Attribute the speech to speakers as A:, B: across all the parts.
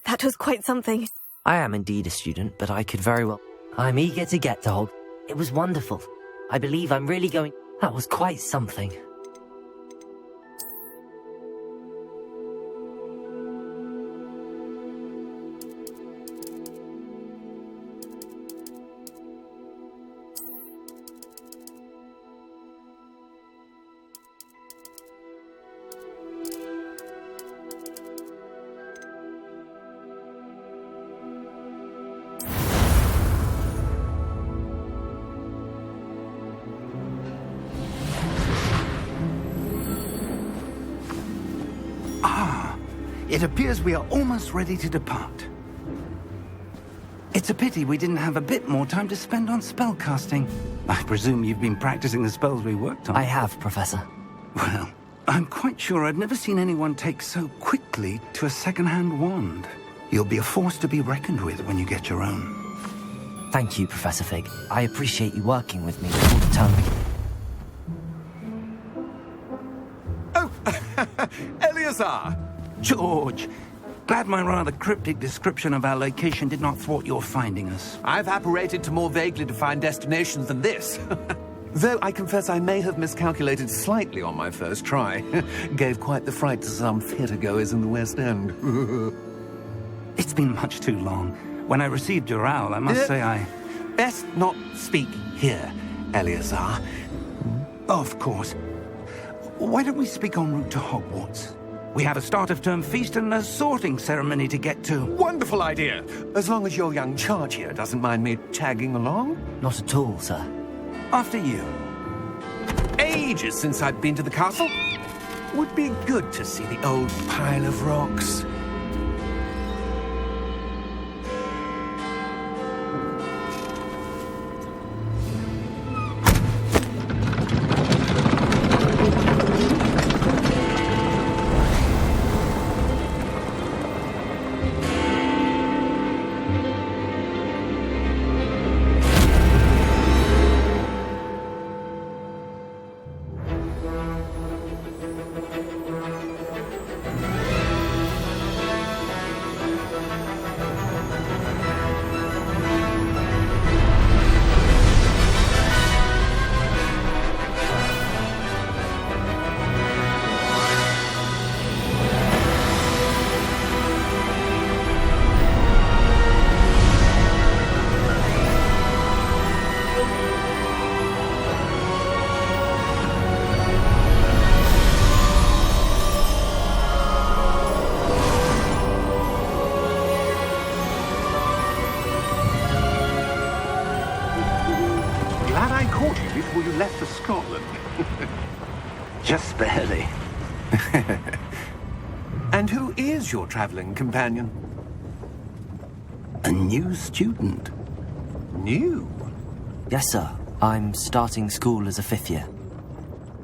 A: That was quite something.
B: I am indeed a student, but I could very well... I'm eager to get to Hog. It was wonderful. I believe I'm really going... That was quite something.
C: It appears we are almost ready to depart. It's a pity we didn't have a bit more time to spend on spellcasting. I presume you've been practicing the spells we worked on.
B: I have, Professor.
C: Well, I'm quite sure I've never seen anyone take so quickly to a second-hand wand. You'll be a force to be reckoned with when you get your own.
B: Thank you, Professor Fig. I appreciate you working with me all the time.
D: Oh, Eleazar!
C: George, glad my rather cryptic description of our location did not thwart your finding us.
D: I've apparated to more vaguely defined destinations than this. Though I confess I may have miscalculated slightly on my first try. Gave quite the fright to some theatre-goers in the West End.
C: It's been much too long. When I received your owl, I must say I...
D: Best not speak here, Eleazar.
C: Of course. Why don't we speak en route to Hogwarts? We have a start-of-term feast and a sorting ceremony to get to.
D: Wonderful idea! As long as your young charge here doesn't mind me tagging along.
B: Not at all, sir.
C: After you.
D: Ages since I've been to the castle. Would be good to see the old pile of rocks. before you left for Scotland.
C: Just barely.
D: And who is your traveling companion?
C: A new student.
D: New?
B: Yes, sir. I'm starting school as a 5th year.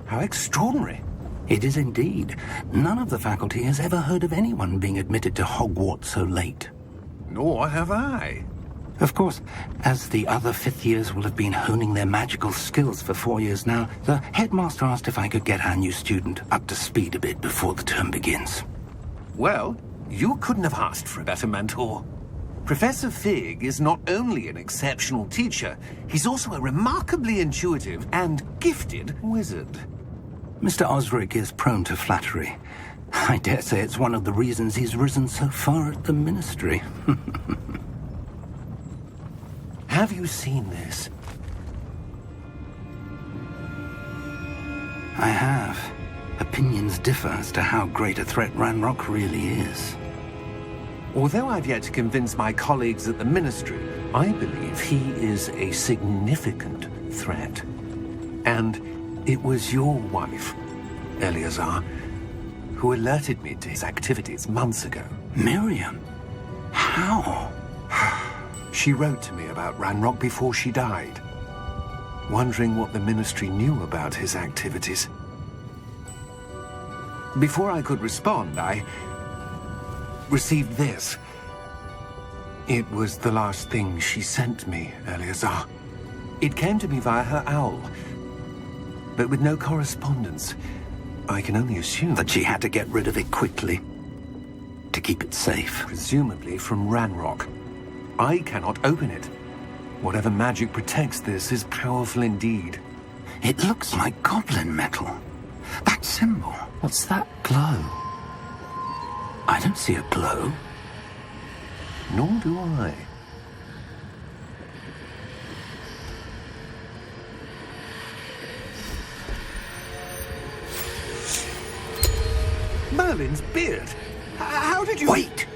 D: How extraordinary.
C: It is indeed. None of the faculty has ever heard of anyone being admitted to Hogwarts so late.
D: Nor have I.
C: Of course, as the other 5th years will have been honing their magical skills for 4 years now, the headmaster asked if I could get our new student up to speed a bit before the term begins.
D: Well, you couldn't have asked for a better mentor. Professor Fig is not only an exceptional teacher, he's also a remarkably intuitive and gifted wizard.
C: Mr. Osric is prone to flattery. I dare say it's one of the reasons he's risen so far at the ministry.
D: Have you seen this?
C: I have. Opinions differ as to how great a threat Ranrok really is.
D: Although I've yet to convince my colleagues at the ministry, I believe he is a significant threat. And it was your wife, Eleazar, who alerted me to his activities months ago.
C: Miriam? How?
D: She wrote to me about Ranrok before she died, wondering what the ministry knew about his activities. Before I could respond, I received this. It was the last thing she sent me, Eleazar. It came to me via her owl, but with no correspondence. I can only assume
C: That she had to get rid of it quickly to keep it safe.
D: presumably from Ranrok. I cannot open it. Whatever magic protects this is powerful indeed.
C: It looks like goblin metal. That symbol.
B: What's that glow?
C: I don't see a glow.
D: Nor do I. Merlin's beard. How did you...
C: Wait!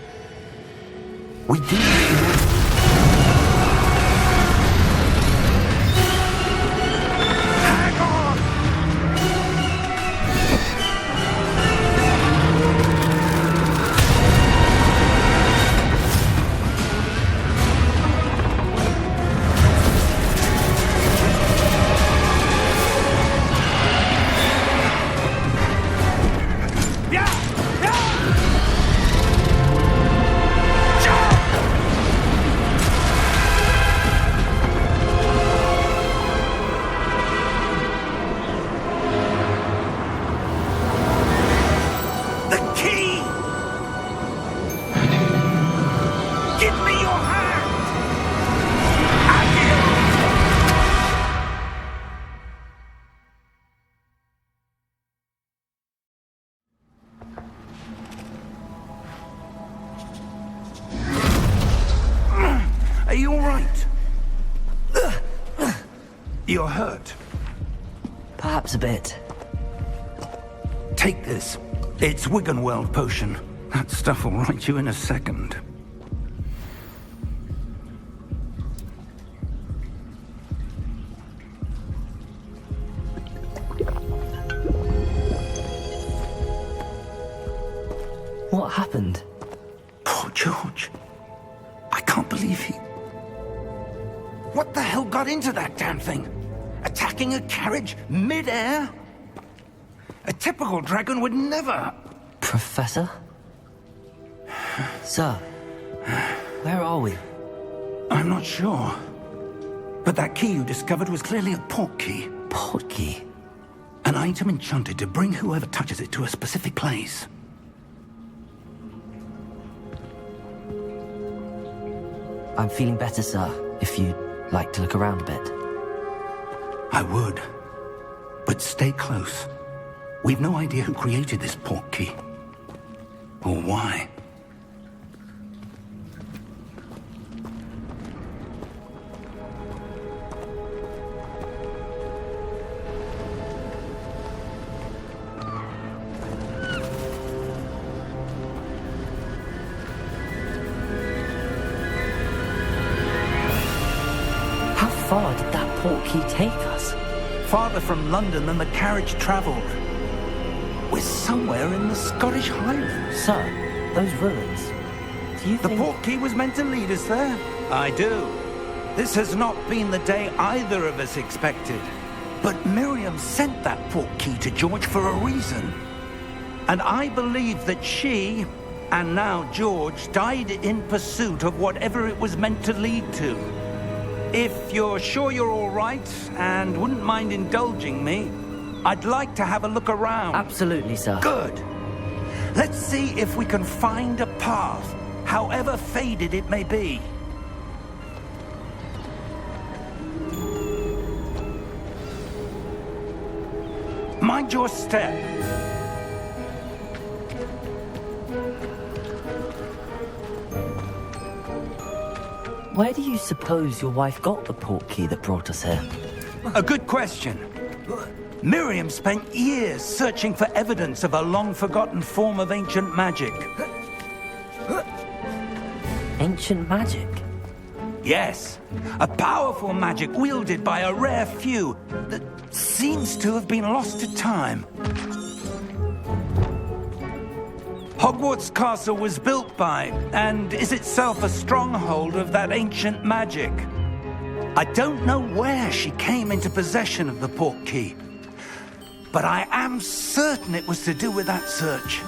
C: We do.
D: Hang on! The key! Give me your hand!
C: Are you all right? You're hurt.
B: Perhaps a bit.
C: Take this. It's Wiggenweld potion. That stuff will right you in a second.
B: What happened?
C: Poor George. I can't believe he... What the hell got into that damn thing? Attacking a carriage mid-air? A typical dragon would never...
B: Professor? Sir, where are we?
C: I'm not sure. But that key you discovered was clearly a portkey.
B: Portkey?
C: An item enchanted to bring whoever touches it to a specific place.
B: I'm feeling better, sir, if you'd like to look around a bit.
C: I would. But stay close. We've no idea who created this portkey. Or why.
B: How far did that portkey take us?
C: farther from London than the carriage travelled. We're somewhere in the Scottish Highlands.
B: Sir, those ruins. Do you
C: The
B: think...
C: Portkey was meant to lead us there? I do. This has not been the day either of us expected. But Miriam sent that Portkey to George for a reason. And I believe that she, and now George, died in pursuit of whatever it was meant to lead to. If you're sure you're all right, and wouldn't mind indulging me, I'd like to have a look around.
B: Absolutely, sir.
C: Good. Let's see if we can find a path, however faded it may be. Mind your step.
B: Where do you suppose your wife got the Portkey that brought us here?
C: A good question. Miriam spent years searching for evidence of a long-forgotten form of ancient magic.
B: Ancient magic?
C: Yes, a powerful magic wielded by a rare few that seems to have been lost to time. Hogwarts Castle was built by, and is itself a stronghold of that ancient magic. I don't know where she came into possession of the Portkey, but I am certain it was to do with that search.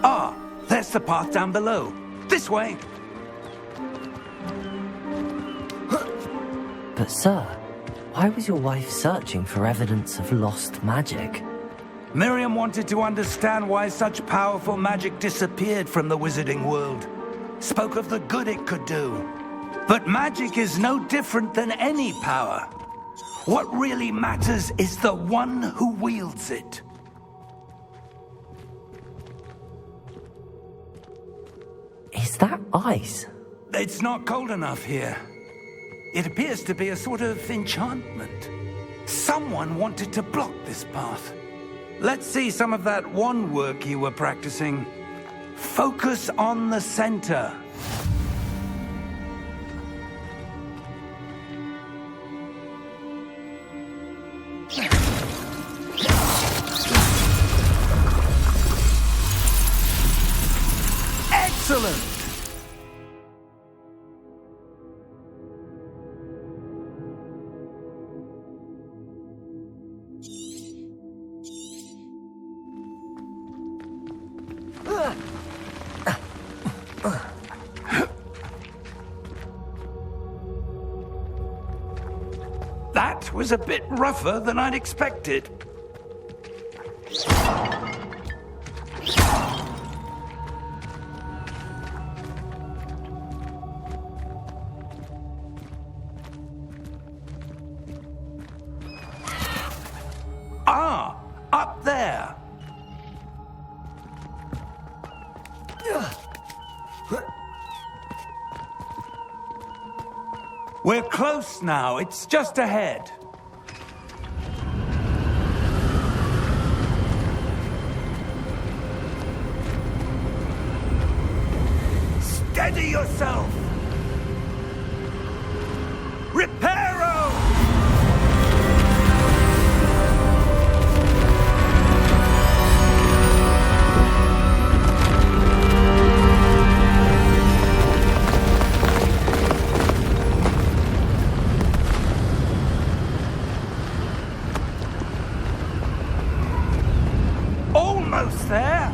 C: Ah, there's the path down below. This way.
B: But sir, why was your wife searching for evidence of lost magic?
C: Miriam wanted to understand why such powerful magic disappeared from the wizarding world. Spoke of the good it could do. But magic is no different than any power. What really matters is the one who wields it.
B: Is that ice?
C: It's not cold enough here. It appears to be a sort of enchantment. Someone wanted to block this path. Let's see some of that wand work you were practicing. Focus on the center. Excellent! That was a bit rougher than I'd expected. Ah, up there. We're close now. It's just ahead. Steady yourself! Reparo! Almost there!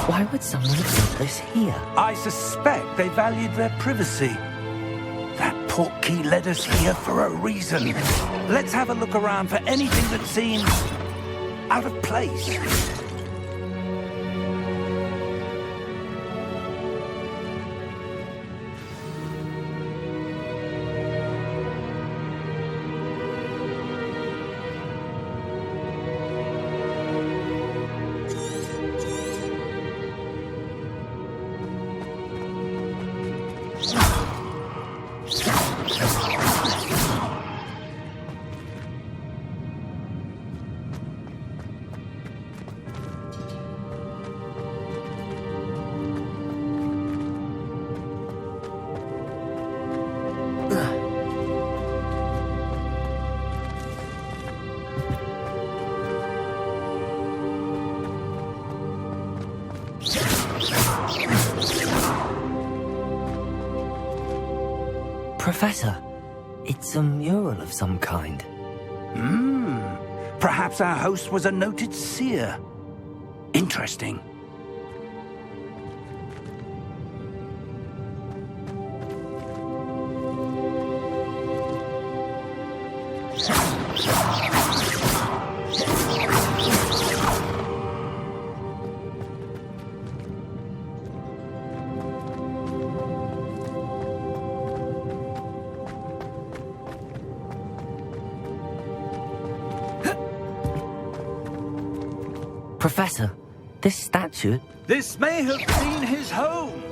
B: Why would someone put this here?
C: I suspect they valued their privacy. That Portkey led us here for a reason. Let's have a look around for anything that seems out of place.
B: Professor, it's a mural of some kind.
C: Perhaps our host was a noted seer. Interesting.
B: Professor, this statue...
C: This may have been his home.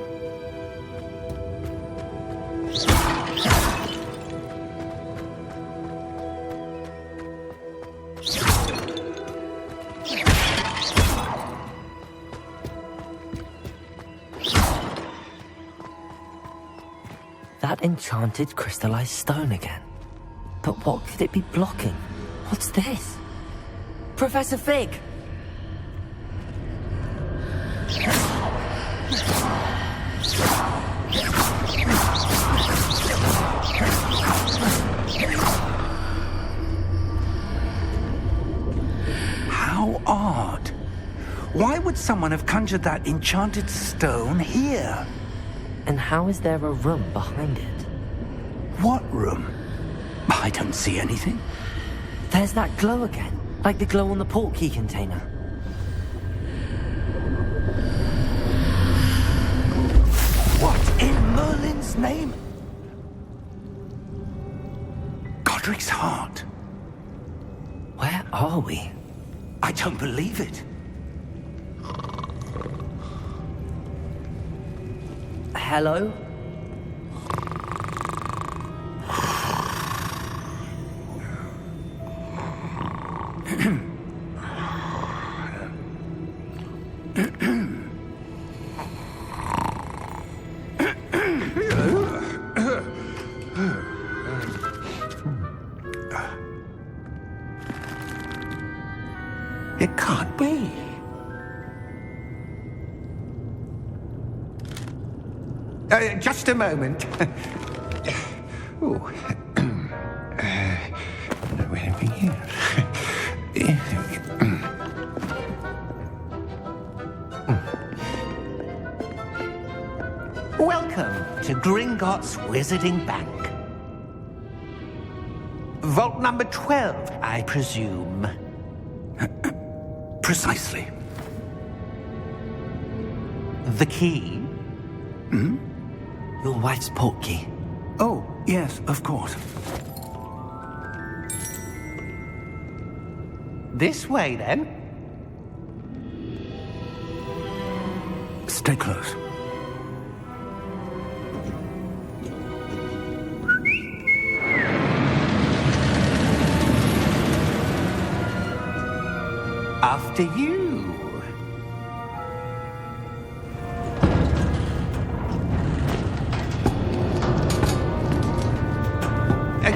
B: That enchanted crystallized stone again. But what could it be blocking? What's this? Professor Fig!
C: How odd. Why would someone have conjured that enchanted stone here?
B: And how is there a room behind it?
C: What room? I don't see anything.
B: There's that glow again, like the glow on the Portkey container.
C: What in Merlin's name? Godric's heart.
B: Where are we?
C: I don't believe it.
B: Hello?
C: It can't be.
D: Just a moment. Oh. Where are we here?
A: Welcome to Gringotts Wizarding Bank. Vault number 12, I presume.
C: Precisely.
A: The key?
B: Your wife's Portkey.
C: Oh, yes, of course.
A: This way, then.
C: Stay close.
A: After you.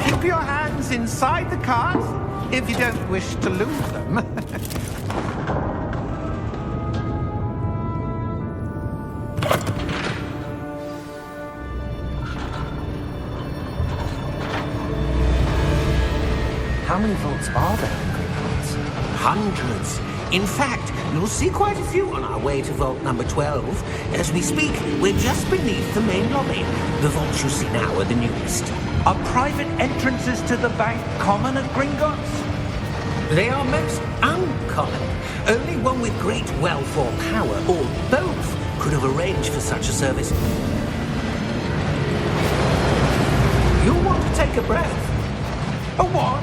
A: Keep your hands inside the cart if you don't wish to lose them.
B: How many vaults are there in Gringotts?
A: Hundreds. In fact, you'll see quite a few on our way to vault number 12. As we speak, we're just beneath the main lobby. The vaults you see now are the newest.
C: Are private entrances to the bank common at Gringotts?
A: They are most uncommon. Only one with great wealth or power, or both, could have arranged for such a service. You'll want to take a breath.
C: A what?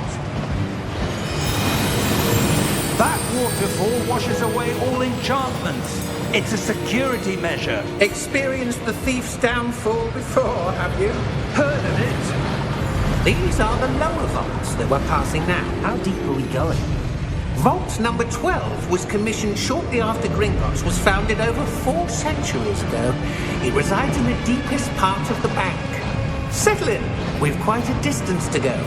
C: That waterfall washes away all enchantments. It's a security measure.
A: Experienced the thief's downfall before, have you?
C: Heard of it?
A: These are the lower vaults that we're passing now.
B: How deep are we going?
A: Vault number 12 was commissioned shortly after Gringotts was founded over 4 centuries ago. It resides in the deepest part of the bank. Settle in. We've quite a distance to go.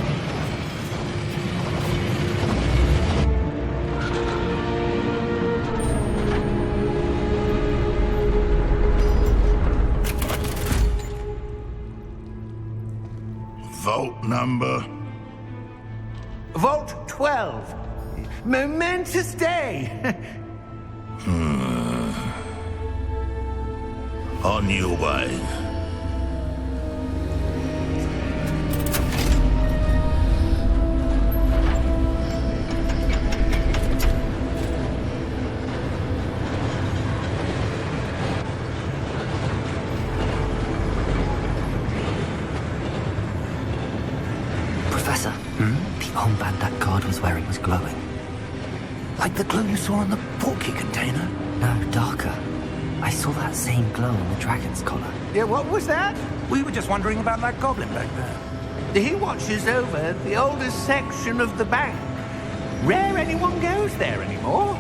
E: number?
A: Vault 12. Momentous day.
E: On your way.
B: Professor, the armband that guard was wearing was glowing.
C: Like the glow you saw on the Portkey container?
B: No, darker. I saw that same glow on the dragon's collar.
A: Yeah, what was that?
C: We were just wondering about that goblin back there.
A: He watches over the oldest section of the bank. Rare anyone goes there anymore.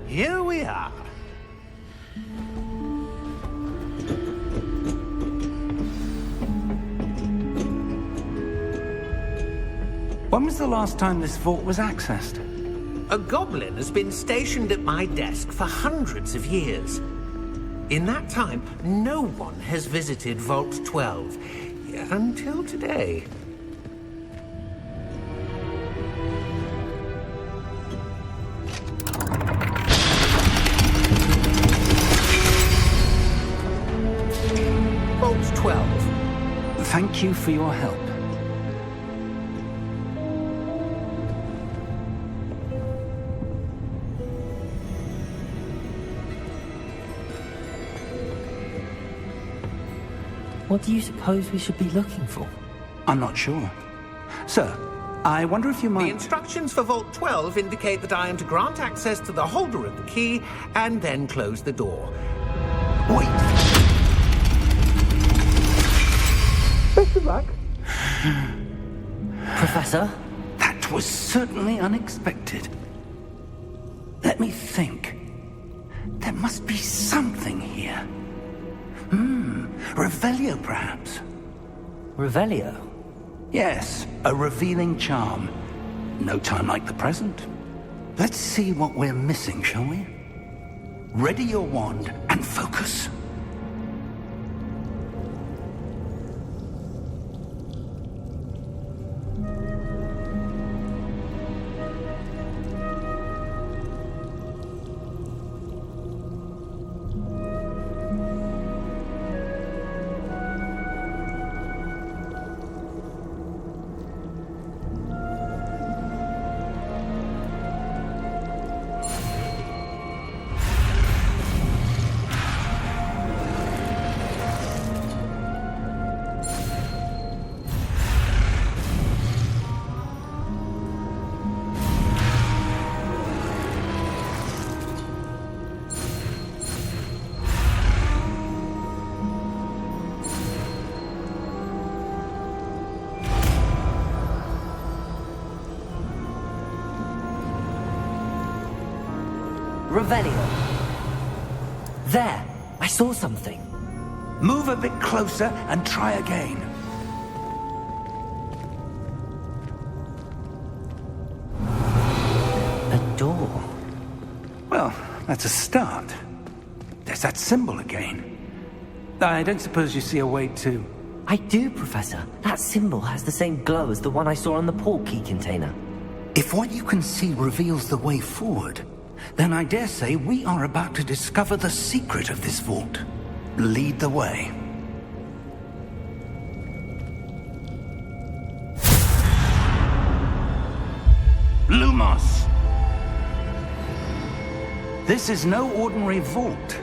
A: Here we are.
C: When was the last time this vault was accessed?
A: A goblin has been stationed at my desk for hundreds of years. In that time, no one has visited Vault 12 until today. Vault 12.
C: Thank you for your help.
B: What do you suppose we should be looking for?
C: I'm not sure. Sir, I wonder if you
A: The
C: might...
A: instructions for Vault 12 indicate that I am to grant access to the holder of the key and then close the door.
C: Wait!
A: Best of luck.
B: Professor?
C: That was certainly unexpected. Let me think. There must be something here. Revelio, perhaps?
B: Revelio?
C: Yes, a revealing charm. No time like the present. Let's see what we're missing, shall we? Ready your wand and focus.
B: Revelio. There! I saw something.
C: Move a bit closer and try again.
B: A door.
C: Well, that's a start. There's that symbol again. I don't suppose you see a way to...
B: I do, Professor. That symbol has the same glow as the one I saw on the Portkey container.
C: If what you can see reveals the way forward, then I dare say we are about to discover the secret of this vault. Lead the way. Lumos! This is no ordinary vault.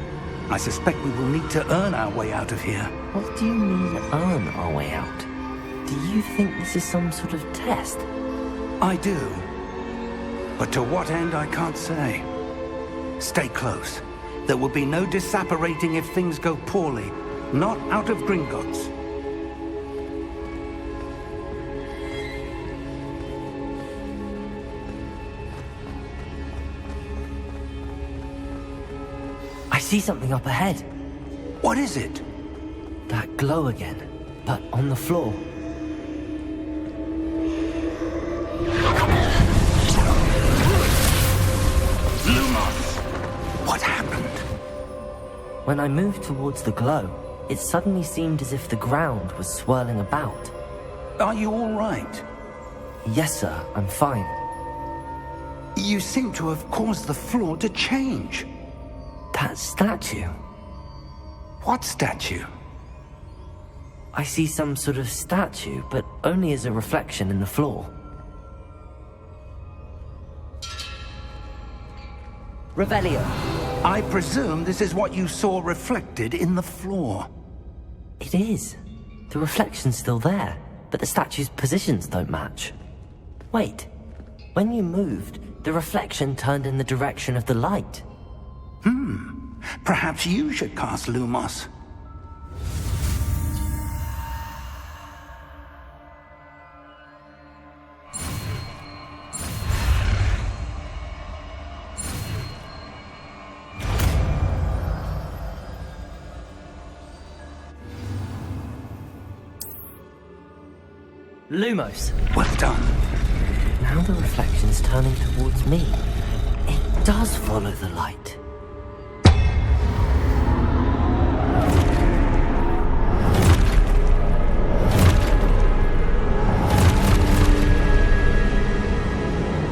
C: I suspect we will need to earn our way out of here.
B: What do you mean, earn our way out? Do you think this is some sort of test?
C: I do. But to what end, I can't say. Stay close. There will be no disapparating if things go poorly. Not out of Gringotts.
B: I see something up ahead.
C: What is it?
B: That glow again, but on the floor. When I moved towards the glow, it suddenly seemed as if the ground was swirling about.
C: Are you all right?
B: Yes, sir, I'm fine.
C: You seem to have caused the floor to change.
B: That statue?
C: What statue?
B: I see some sort of statue, but only as a reflection in the floor. Revelio.
C: I presume this is what you saw reflected in the floor.
B: It is. The reflection's still there, but the statue's positions don't match. Wait. When you moved, the reflection turned in the direction of the light.
C: Perhaps you should cast Lumos.
B: Lumos.
C: Well done.
B: Now the reflection's turning towards me. It does follow the light.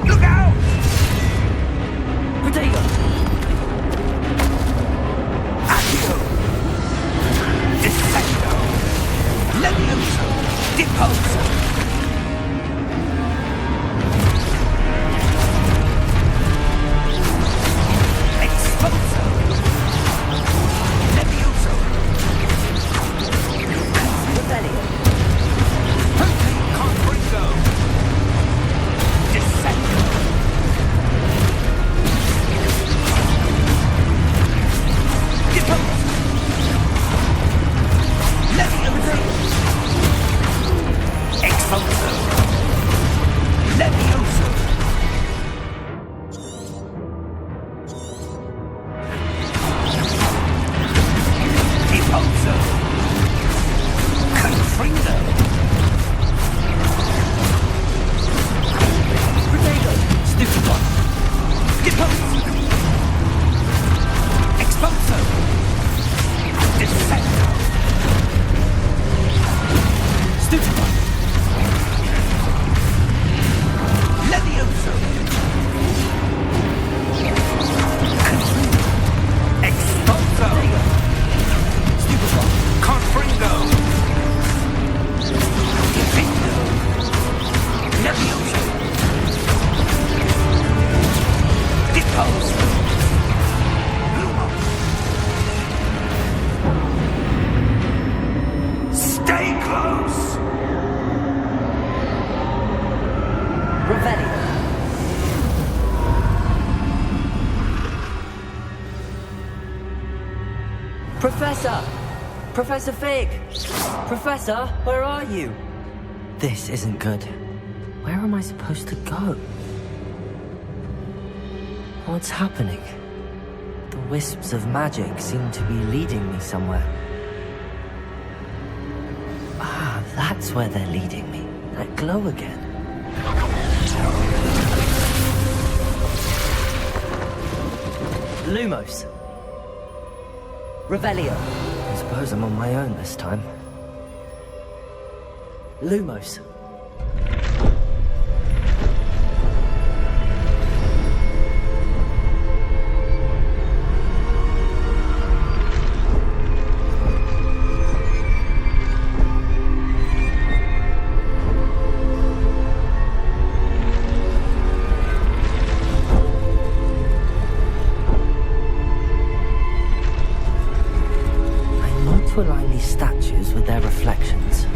C: Look out!
B: Potato!
C: Accio! Dissecto! Levioso! Deposo!
B: Professor! Professor Fig! Professor, where are you? This isn't good. Where am I supposed to go? What's happening? The wisps of magic seem to be leading me somewhere. Ah, that's where they're leading me. That glow again. Lumos. Revelio. I suppose I'm on my own this time. Lumos. Align these statues with their reflections.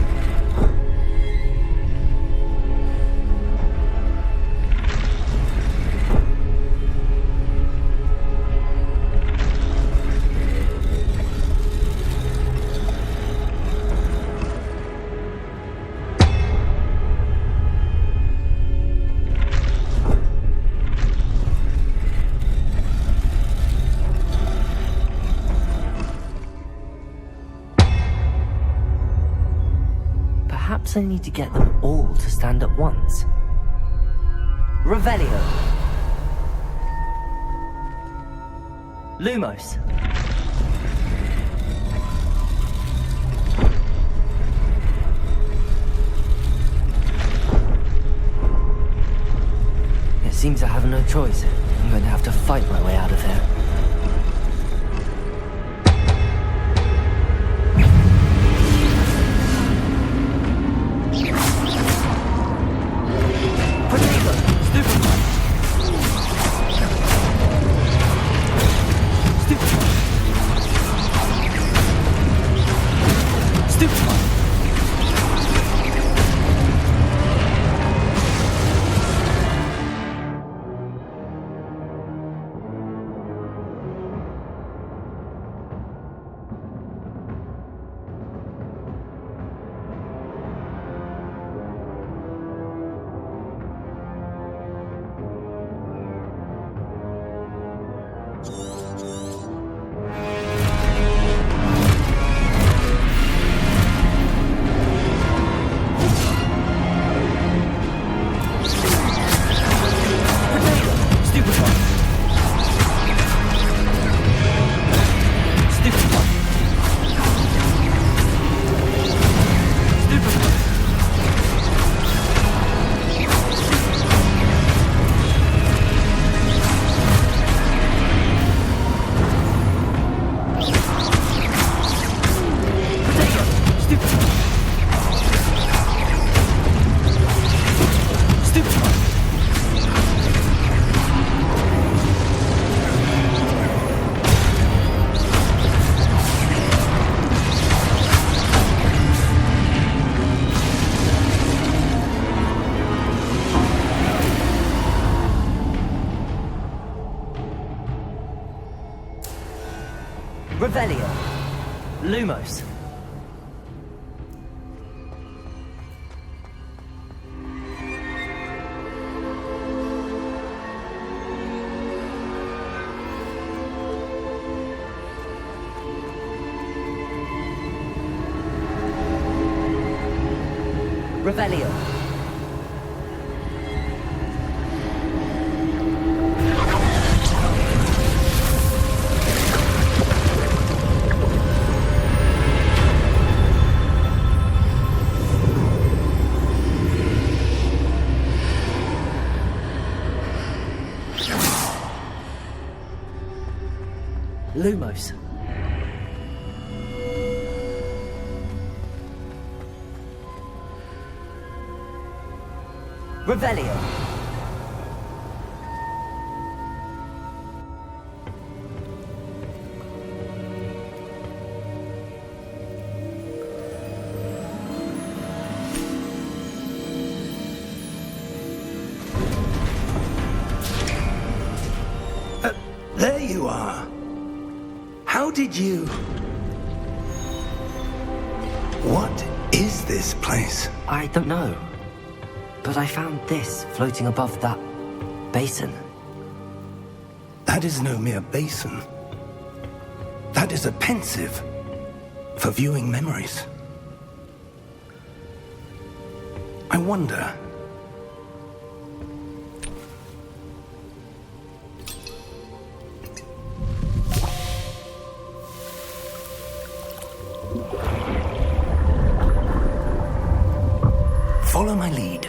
B: Perhaps I need to get them all to stand at once. Revelio. Seems I have no choice. I'm going to have to fight my way out of here. Revelio. Lumos. Revelio. Lumos. Revelio.
C: There you are. How did you... What is this place?
B: I don't know. But I found this floating above that basin.
C: That is no mere basin. That is a pensive for viewing memories. I wonder... Follow my lead.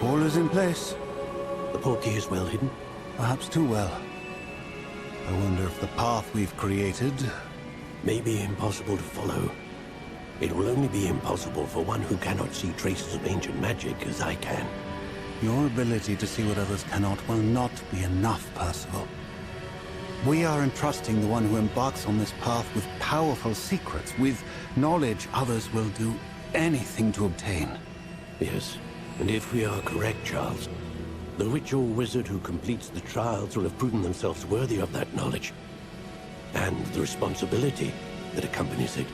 F: All is in place.
G: The Portkey is well hidden.
F: Perhaps too well. I wonder if the path we've created...
G: May be impossible to follow. It will only be impossible for one who cannot see traces of ancient magic as I can.
F: Your ability to see what others cannot will not be enough, Percival. We are entrusting the one who embarks on this path with powerful secrets, with knowledge others will do anything to obtain.
G: Yes, and if we are correct, Charles, the witch or wizard who completes the trials will have proven themselves worthy of that knowledge, and the responsibility that accompanies it.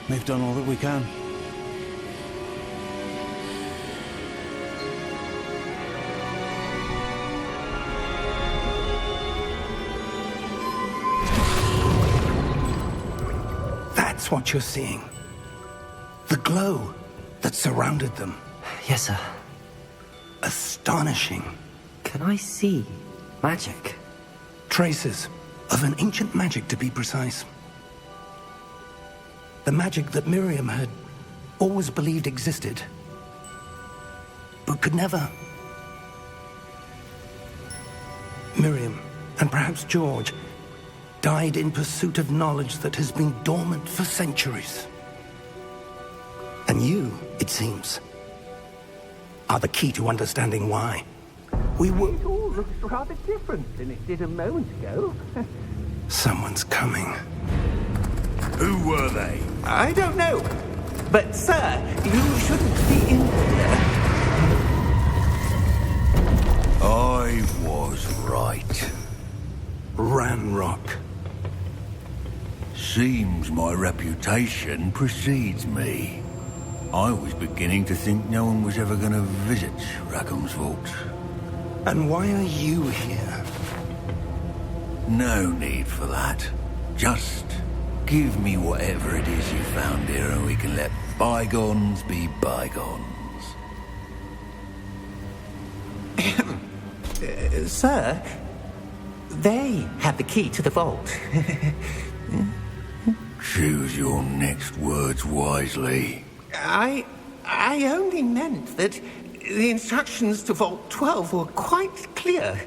F: We've done all that we can.
C: That's what you're seeing. The glow that surrounded them.
B: Yes, sir.
C: Astonishing.
B: Can I see magic?
C: Traces of an ancient magic, to be precise. The magic that Miriam had always believed existed, but could never. Miriam, and perhaps George, died in pursuit of knowledge that has been dormant for centuries. And you, it seems, are the key to understanding why. We were...
A: It all looks rather different than it did a moment ago.
C: Someone's coming.
E: Who were they?
A: I don't know. But, sir, you shouldn't be in here.
E: I was right.
C: Ranrok.
E: Seems my reputation precedes me. I was beginning to think no one was ever going to visit Rackham's vault.
C: And why are you here?
E: No need for that. Just give me whatever it is you found here and we can let bygones be bygones.
A: Sir, they had the key to the vault.
E: Choose your next words wisely.
A: I only meant that the instructions to Vault 12 were quite clear.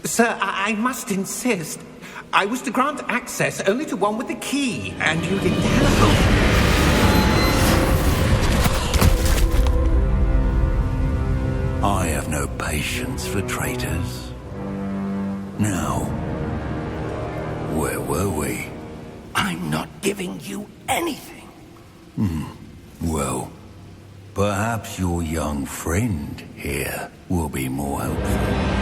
A: Sir, I must insist. I was to grant access only to one with the key, and you didn't help.
E: I have no patience for traitors. Now, where were we?
C: I'm not giving you anything.
E: Well, perhaps your young friend here will be more helpful.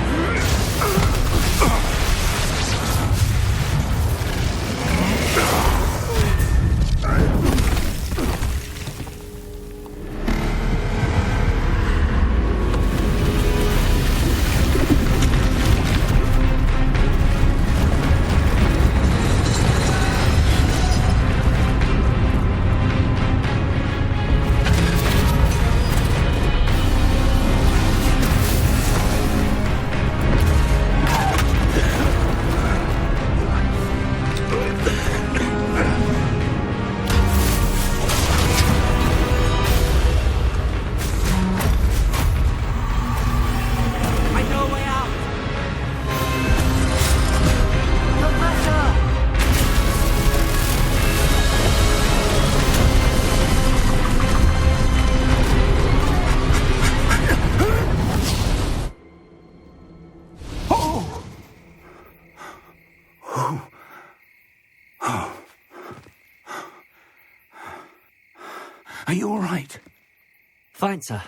C: Are you all right?
B: Fine, sir.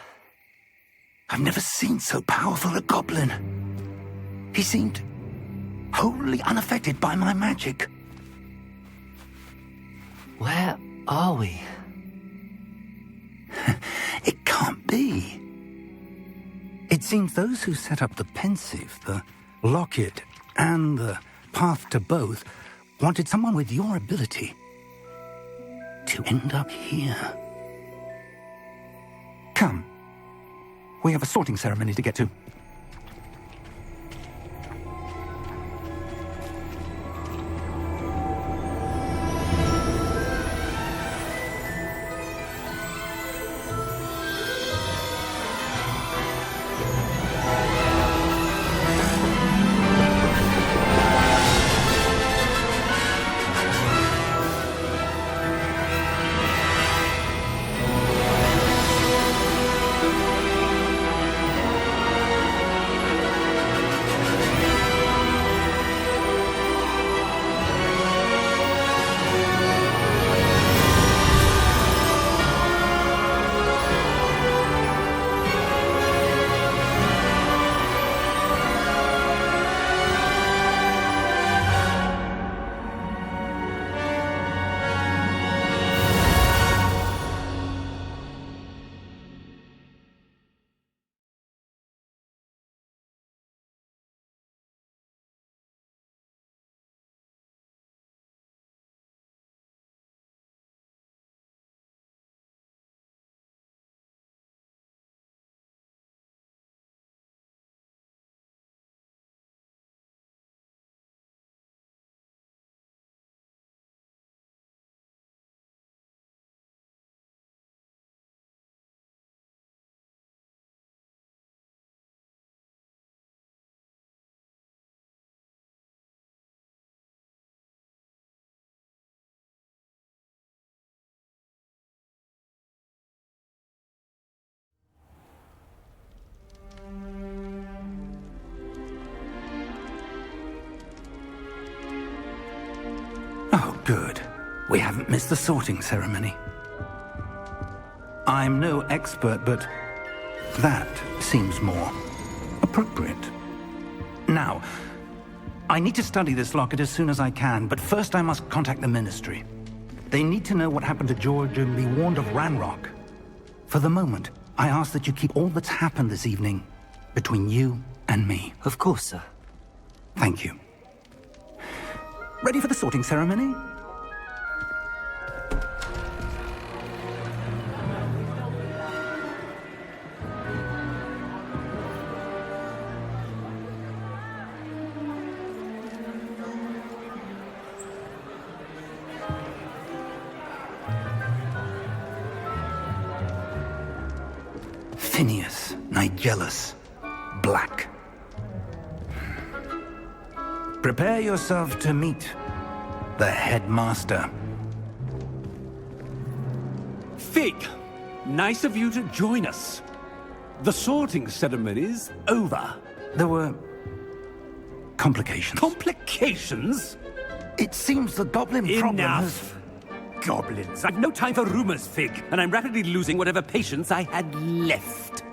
C: I've never seen so powerful a goblin. He seemed wholly unaffected by my magic.
B: Where are we?
C: It can't be. It seems those who set up the pensive, the locket, and the path to both wanted someone with your ability to end up here. Come. We have a sorting ceremony to get to. Good. We haven't missed the sorting ceremony. I'm no expert, but that seems more appropriate. Now, I need to study this locket as soon as I can, but first I must contact the Ministry. They need to know what happened to George and be warned of Ranrok. For the moment, I ask that you keep all that's happened this evening between you and me.
B: Of course, sir.
C: Thank you. Ready for the sorting ceremony? Phineas, Nigellus, Black. Prepare yourself to meet the headmaster.
H: Fig, nice of you to join us. The sorting ceremony's over.
C: There were complications.
H: Complications?
C: It seems the goblin problem has...
H: Enough! Goblins. I've no time for rumors, Fig, and I'm rapidly losing whatever patience I had left.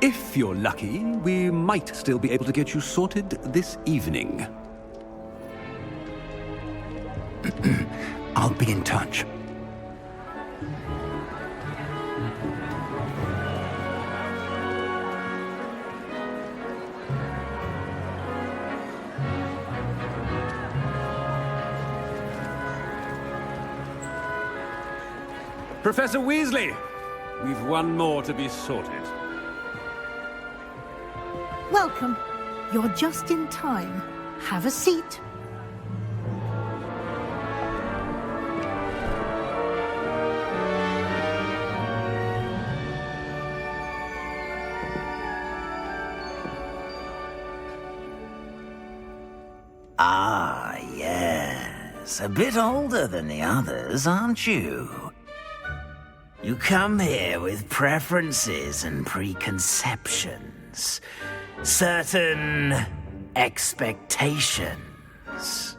H: If you're lucky, we might still be able to get you sorted this evening.
C: I'll be in touch.
H: Professor Weasley, we've one more to be sorted.
I: Welcome. You're just in time. Have a seat.
J: Ah, yes. A bit older than the others, aren't you? You come here with preferences and preconceptions. Certain expectations.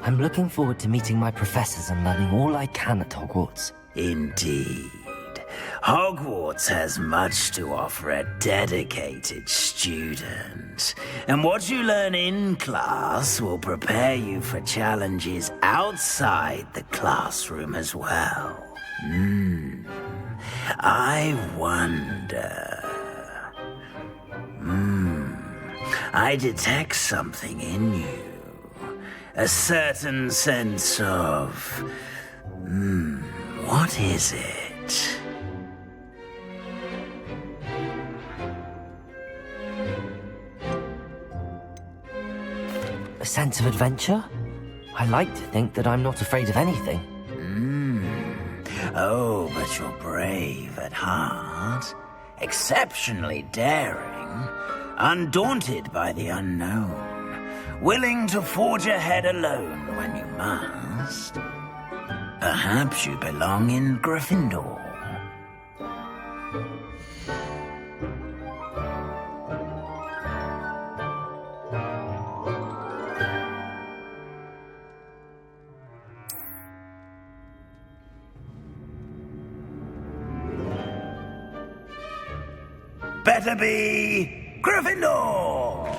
B: I'm looking forward to meeting my professors and learning all I can at Hogwarts.
J: Indeed. Hogwarts has much to offer a dedicated student. And what you learn in class will prepare you for challenges outside the classroom as well. I wonder... I detect something in you. A certain sense of... what is it?
B: A sense of adventure? I like to think that I'm not afraid of anything.
J: Oh, but you're brave at heart. Exceptionally daring. Undaunted by the unknown. Willing to forge ahead alone when you must. Perhaps you belong in Gryffindor. Better be Gryffindor!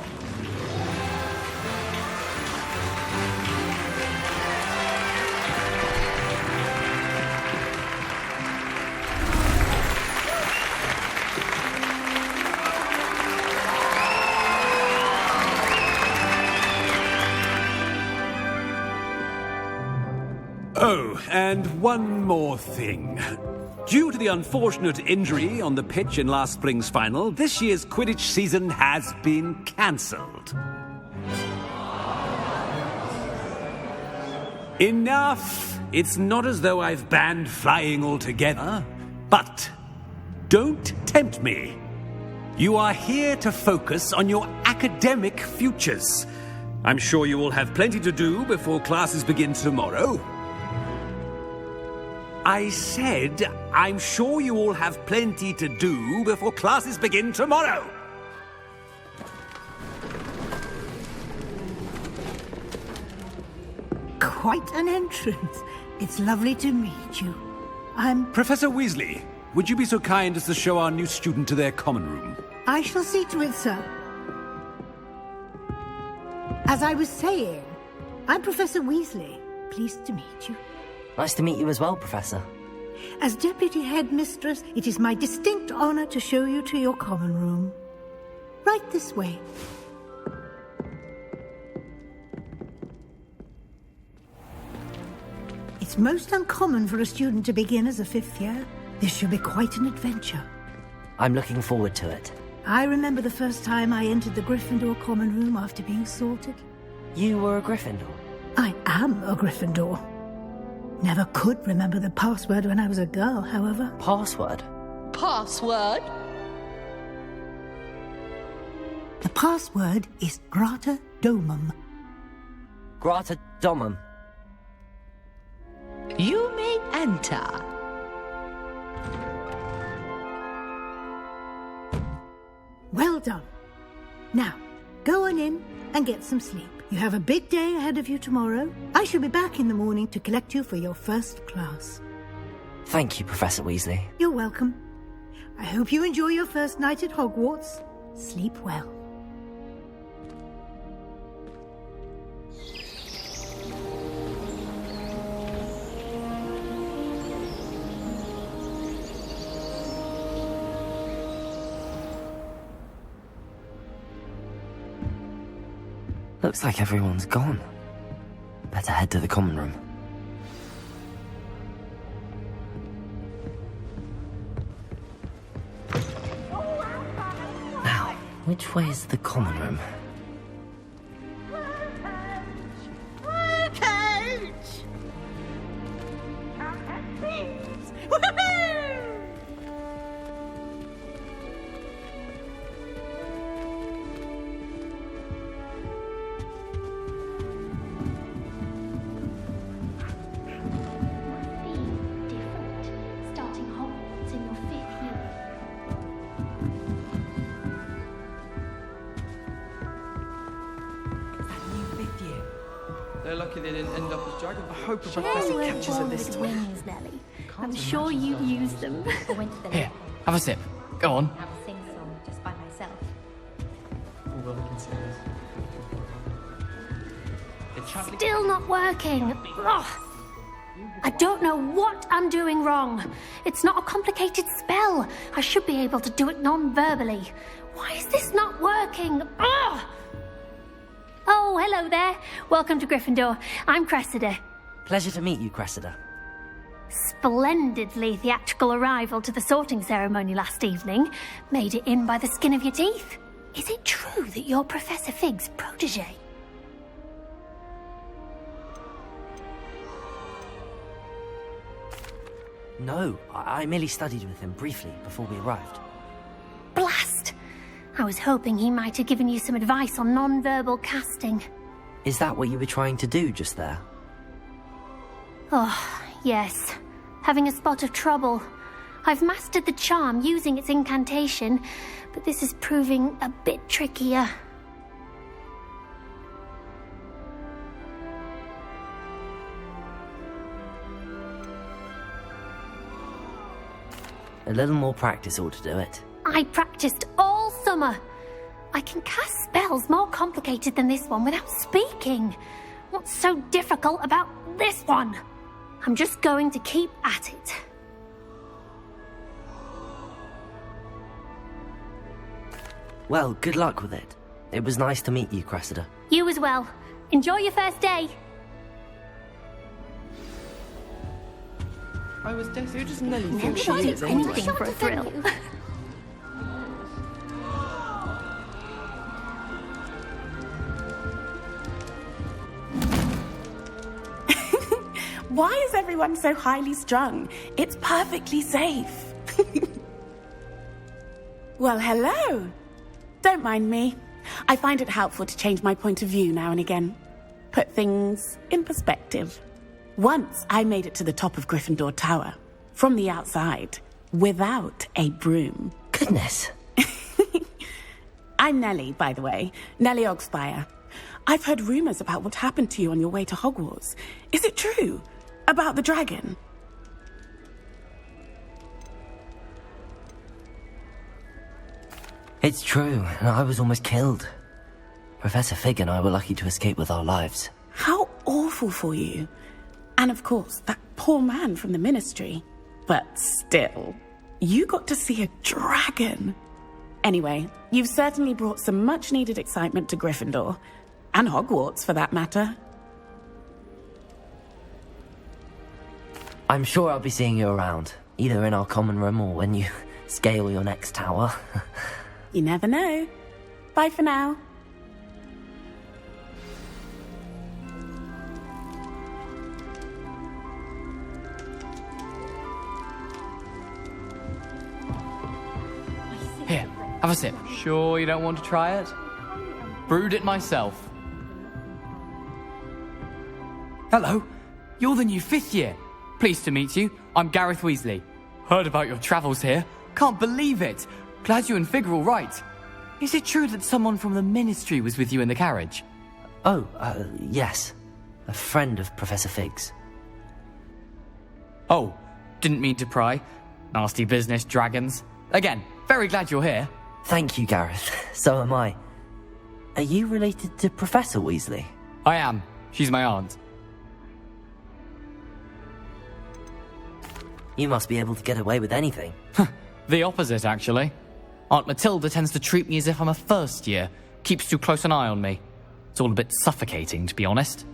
H: Oh, and one more thing. Due to the unfortunate injury on the pitch in last spring's final, this year's Quidditch season has been cancelled. Enough! It's not as though I've banned flying altogether, but don't tempt me. You are here to focus on your academic futures. I'm sure you will have plenty to do before classes begin tomorrow. I said, I'm sure you all have plenty to do before classes begin tomorrow.
I: quite an entrance. It's lovely to meet you. I'm...
H: Professor Weasley, would you be so kind as to show our new student to their common room?
I: I shall see to it, sir. As I was saying, I'm Professor Weasley. Pleased to meet you.
B: Nice to meet you as well, Professor.
I: As Deputy Headmistress, it is my distinct honor to show you to your common room. Right this way. It's most uncommon for a student to begin as a 5th year. This should be quite an adventure.
B: I'm looking forward to it.
I: I remember the first time I entered the Gryffindor common room after being sorted.
B: You were a Gryffindor?
I: I am a Gryffindor. Never could remember the password when I was a girl, however.
B: Password?
K: Password?
I: The password is Grata Domum.
B: Grata Domum.
K: You may enter.
I: Well done. Now, go on in and get some sleep. You have a big day ahead of you tomorrow. I shall be back in the morning to collect you for your first class.
B: Thank you, Professor Weasley.
I: You're welcome. I hope you enjoy your first night at Hogwarts. Sleep well.
B: Looks like everyone's gone. Better head to the common room. Now, which way is the common room?
L: They're lucky they didn't end up as dragon. I hope a professor catches her this time.
M: Wings, Nelly. I'm sure you use them.
L: Here, have a sip. Go on.
M: Have a sing-song just by myself. Still not working. Ugh. I don't know what I'm doing wrong. It's not a complicated spell. I should be able to do it non-verbally. Why is this not working? Ugh. Oh, hello there. Welcome to Gryffindor. I'm Cressida.
B: Pleasure to meet you, Cressida.
M: Splendidly theatrical arrival to the sorting ceremony last evening. Made it in by the skin of your teeth. Is it true that you're Professor Fig's protege?
B: No, I merely studied with him briefly before we arrived.
M: Blast! I was hoping he might have given you some advice on non-verbal casting.
B: Is that what you were trying to do just there?
M: Oh, yes. Having a spot of trouble. I've mastered the charm using its incantation, but this is proving a bit trickier.
B: A little more practice ought to do it.
M: I practiced all summer. I can cast spells more complicated than this one without speaking. What's so difficult about this one? I'm just going to keep at it.
B: Well, good luck with it. It was nice to meet you, Cressida.
M: You as well. Enjoy your first day.
L: I was desperate. Who does Nelly think
M: Never
L: she
M: did
L: is anyway?
M: anything for a thrill.
N: Why is everyone so highly strung? It's perfectly safe. Well, hello. Don't mind me. I find it helpful to change my point of view now and again. Put things in perspective. Once I made it to the top of Gryffindor Tower, from the outside, without a broom.
B: Goodness.
N: I'm Nellie, by the way. Nellie Ogspire. I've heard rumors about what happened to you on your way to Hogwarts. Is it true? About the dragon?
B: It's true, and I was almost killed. Professor Fig and I were lucky to escape with our lives.
N: How awful for you. And of course, that poor man from the Ministry. But still, you got to see a dragon. Anyway, you've certainly brought some much-needed excitement to Gryffindor. And Hogwarts, for that matter.
B: I'm sure I'll be seeing you around, either in our common room or when you scale your next tower.
N: You never know. Bye for now.
O: Here, have a sip. Sure you don't want to try it? Brewed it myself. Hello, you're the new 5th year. Pleased to meet you. I'm Gareth Weasley. Heard about your travels here. Can't believe it. Glad you and Fig are all right. Is it true that someone from the Ministry was with you in the carriage?
B: Oh, yes. A friend of Professor Fig's.
O: Oh, didn't mean to pry. Nasty business, dragons. Again, very glad you're here.
B: Thank you, Gareth. So am I. Are you related to Professor Weasley?
O: I am. She's my aunt.
B: You must be able to get away with anything.
O: The opposite, actually. Aunt Matilda tends to treat me as if I'm a first year. Keeps too close an eye on me. It's all a bit suffocating, to be honest.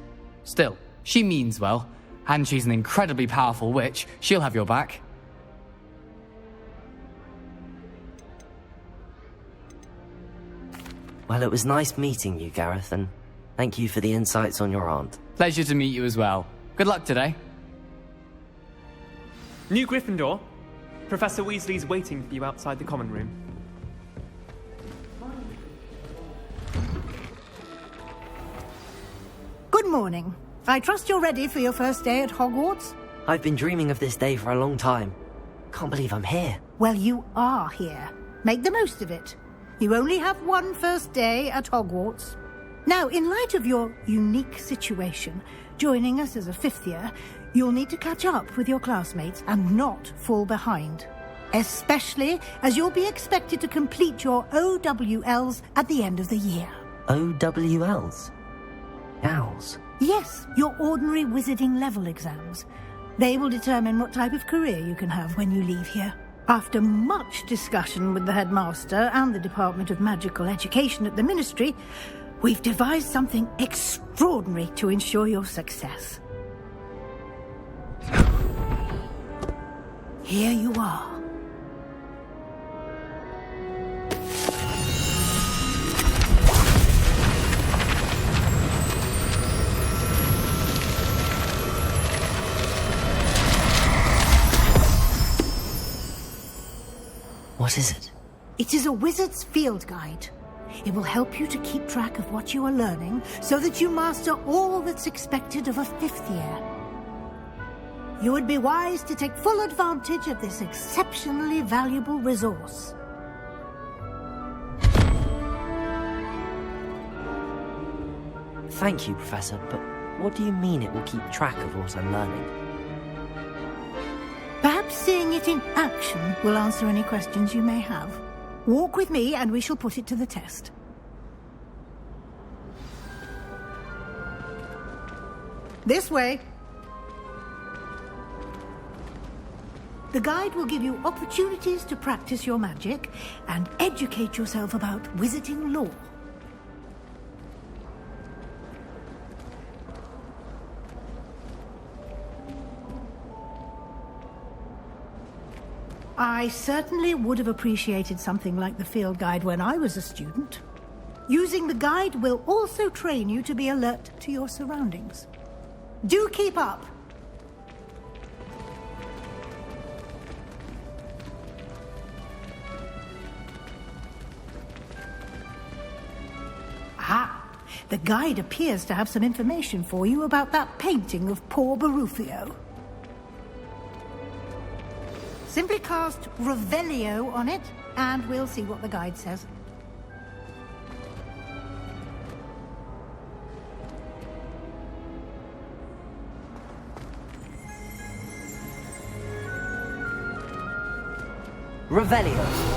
O: Still, she means well. And she's an incredibly powerful witch. She'll have your back.
B: Well, it was nice meeting you, Gareth, and thank you for the insights on your aunt.
O: Pleasure to meet you as well. Good luck today.
P: New Gryffindor. Professor Weasley's waiting for you outside the common room.
I: Good morning. I trust you're ready for your first day at Hogwarts?
B: I've been dreaming of this day for a long time. Can't believe I'm here.
I: Well, you are here. Make the most of it. You only have one first day at Hogwarts. Now, in light of your unique situation, joining us as a 5th year, you'll need to catch up with your classmates and not fall behind. Especially as you'll be expected to complete your OWLs at the end of the year.
B: OWLs? Owls?
I: Yes, your ordinary wizarding level exams. They will determine what type of career you can have when you leave here. After much discussion with the headmaster and the Department of Magical Education at the Ministry, we've devised something extraordinary to ensure your success. Here you are.
B: What is it?
I: It is a wizard's field guide. It will help you to keep track of what you are learning so that you master all that's expected of a 5th year. You would be wise to take full advantage of this exceptionally valuable resource.
B: Thank you, Professor, but what do you mean it will keep track of what I'm learning?
I: Perhaps seeing it in action will answer any questions you may have. Walk with me and we shall put it to the test. This way. The guide will give you opportunities to practice your magic and educate yourself about wizarding lore. I certainly would have appreciated something like the field guide when I was a student. Using the guide will also train you to be alert to your surroundings. Do keep up! Ah, the guide appears to have some information for you about that painting of poor Barufio. Simply cast Revelio on it, and we'll see what the guide says.
B: Revelio.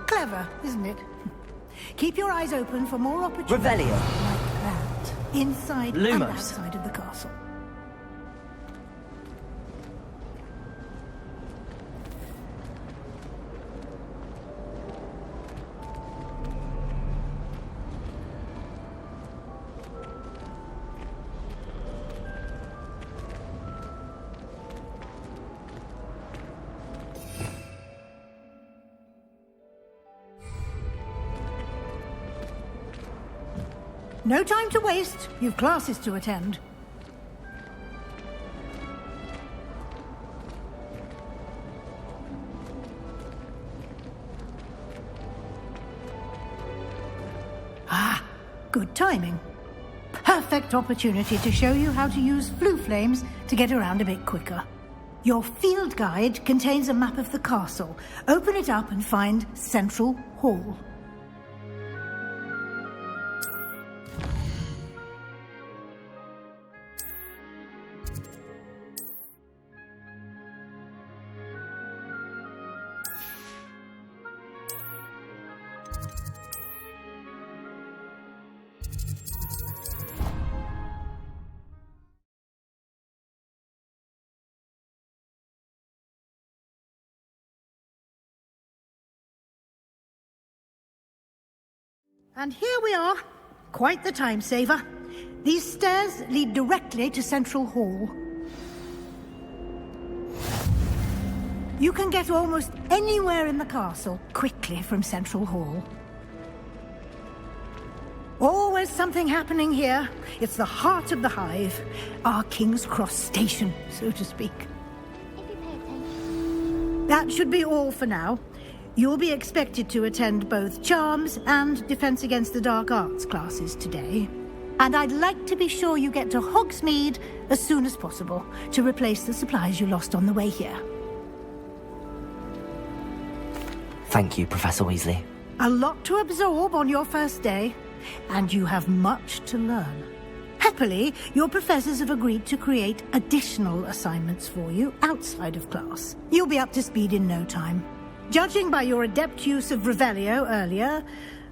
I: Clever, isn't it? Keep your eyes open for more opportunities
B: Revelio.
I: like that, inside and
B: Lumos.
I: outside of the castle. No time to waste. You've classes to attend. Ah, good timing. Perfect opportunity to show you how to use flue flames to get around a bit quicker. Your field guide contains a map of the castle. Open it up and find Central Hall. And here we are. Quite the time saver. These stairs lead directly to Central Hall. You can get almost anywhere in the castle quickly from Central Hall. Always something happening here. It's the heart of the hive. Our King's Cross station, so to speak. That should be all for now. You'll be expected to attend both Charms and Defense Against the Dark Arts classes today. And I'd like to be sure you get to Hogsmeade as soon as possible to replace the supplies you lost on the way here.
B: Thank you, Professor Weasley.
I: A lot to absorb on your first day, and you have much to learn. Happily, your professors have agreed to create additional assignments for you outside of class. You'll be up to speed in no time. Judging by your adept use of Revelio earlier,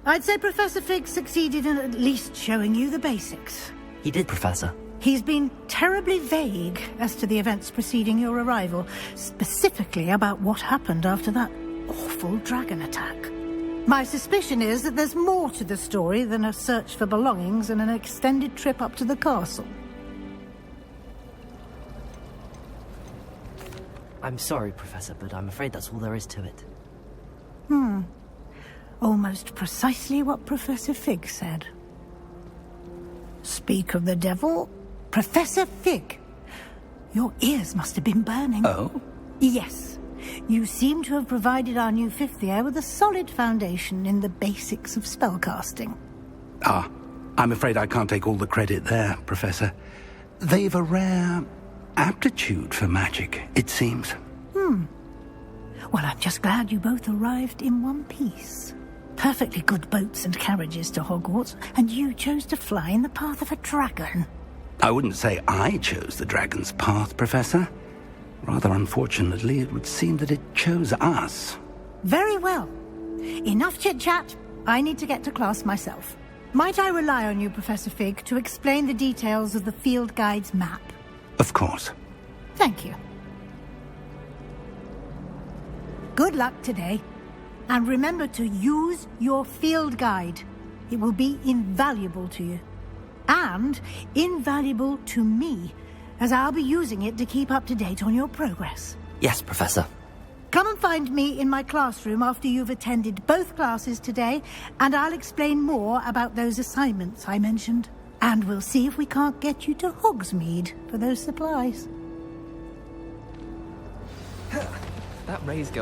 I: I'd say Professor Fig succeeded in at least showing you the basics.
B: He did, Professor.
I: He's been terribly vague as to the events preceding your arrival, specifically about what happened after that awful dragon attack. My suspicion is that there's more to the story than a search for belongings and an extended trip up to the castle.
B: I'm sorry, Professor, but I'm afraid that's all there is to it.
I: Almost precisely what Professor Fig said. Speak of the devil, Professor Fig. Your ears must have been burning.
C: Oh?
I: Yes. You seem to have provided our new fifth year with a solid foundation in the basics of spellcasting.
C: Ah, I'm afraid I can't take all the credit there, Professor. They've a rare aptitude for magic, it seems.
I: Well, I'm just glad you both arrived in one piece. Perfectly good boats and carriages to Hogwarts, and you chose to fly in the path of a dragon.
C: I wouldn't say I chose the dragon's path, Professor. Rather unfortunately, it would seem that it chose us.
I: Very well. Enough chit-chat. I need to get to class myself. Might I rely on you, Professor Fig, to explain the details of the field guide's map?
C: Of course.
I: Thank you. Good luck today. And remember to use your field guide. It will be invaluable to you. And invaluable to me, as I'll be using it to keep up to date on your progress.
B: Yes, Professor.
I: Come and find me in my classroom after you've attended both classes today, and I'll explain more about those assignments I mentioned. And we'll see if we can't get you to Hogsmeade for those supplies.
L: That Ray's girl